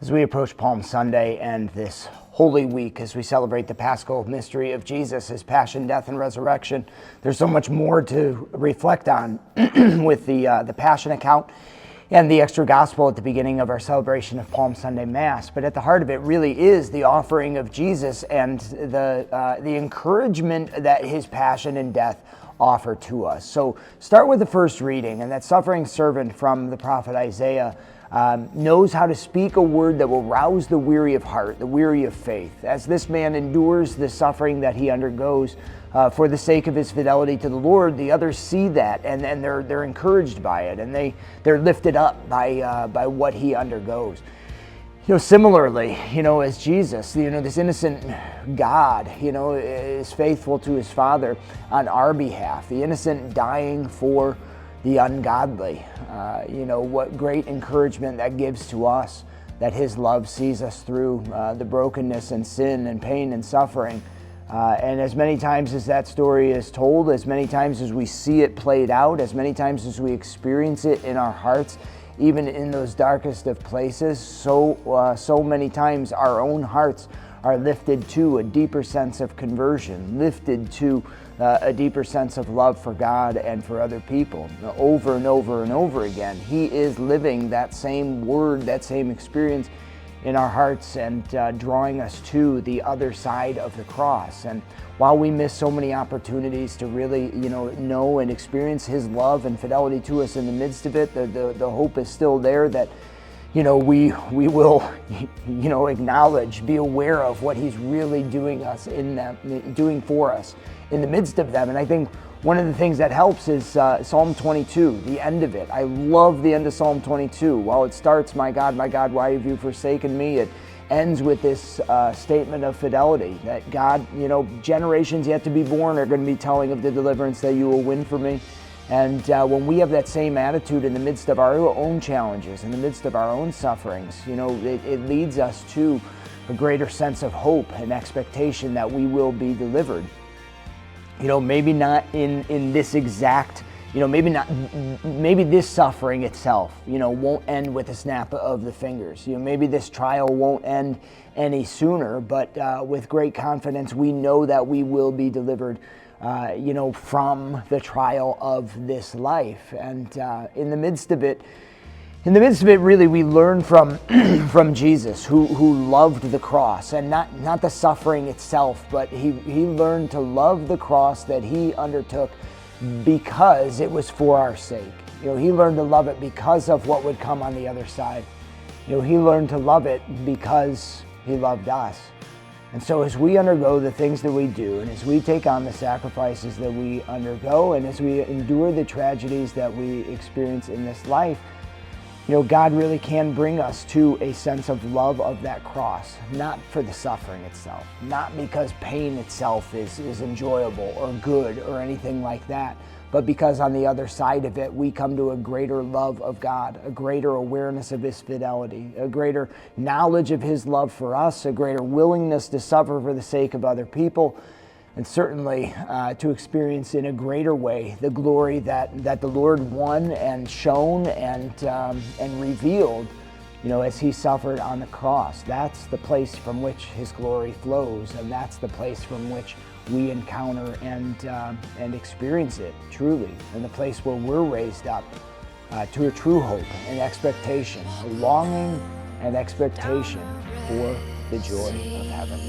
As we approach Palm Sunday and this Holy Week, as we celebrate the Paschal mystery of Jesus, his passion, death, and resurrection, there's so much more to reflect on with the Passion account and the extra gospel at the beginning of our celebration of Palm Sunday Mass. But at the heart of it really is the offering of Jesus and the encouragement that his passion and death offer to us. So start with the first reading, and that suffering servant from the prophet Isaiah knows how to speak a word that will rouse the weary of heart, the weary of faith. As this man endures the suffering that he undergoes for the sake of his fidelity to the Lord, the others see that and they're encouraged by it, and they're lifted up by what he undergoes. Similarly, as Jesus, this innocent God, is faithful to his Father on our behalf, the innocent dying for the ungodly. What great encouragement that gives to us, that his love sees us through the brokenness and sin and pain and suffering. And as many times as that story is told, as many times as we see it played out, as many times as we experience it in our hearts, even in those darkest of places, so many times our own hearts are lifted to a deeper sense of conversion, lifted to a deeper sense of love for God and for other people. Over and over and over again, he is living that same word, that same experience in our hearts, and drawing us to the other side of the cross. And while we miss so many opportunities to really know and experience his love and fidelity to us in the midst of it, the hope is still there that we will acknowledge, be aware of what he's really doing for us in the midst of them. And I think one of the things that helps is Psalm 22, the end of it. I love the end of Psalm 22. While it starts, my God, why have you forsaken me?" It ends with this statement of fidelity, that God, generations yet to be born are going to be telling of the deliverance that you will win for me. And when we have that same attitude in the midst of our own challenges, in the midst of our own sufferings, it leads us to a greater sense of hope and expectation that we will be delivered. Maybe not in this exact, maybe this suffering itself, won't end with a snap of the fingers. Maybe this trial won't end any sooner, but with great confidence, we know that we will be delivered from the trial of this life. And in the midst of it, really, we learn from from Jesus, who loved the cross, and not the suffering itself, but he learned to love the cross that he undertook because it was for our sake. He learned to love it because of what would come on the other side. He learned to love it because he loved us. And so as we undergo the things that we do, and as we take on the sacrifices that we undergo, and as we endure the tragedies that we experience in this life, God really can bring us to a sense of love of that cross, not for the suffering itself, not because pain itself is enjoyable or good or anything like that, but because on the other side of it, we come to a greater love of God, a greater awareness of his fidelity, a greater knowledge of his love for us, a greater willingness to suffer for the sake of other people, and certainly to experience in a greater way the glory that the Lord won and shown and revealed, as he suffered on the cross. That's the place from which his glory flows, and that's the place from which we encounter and experience it truly, and the place where we're raised up to a true hope and expectation, a longing and expectation for the joy of heaven.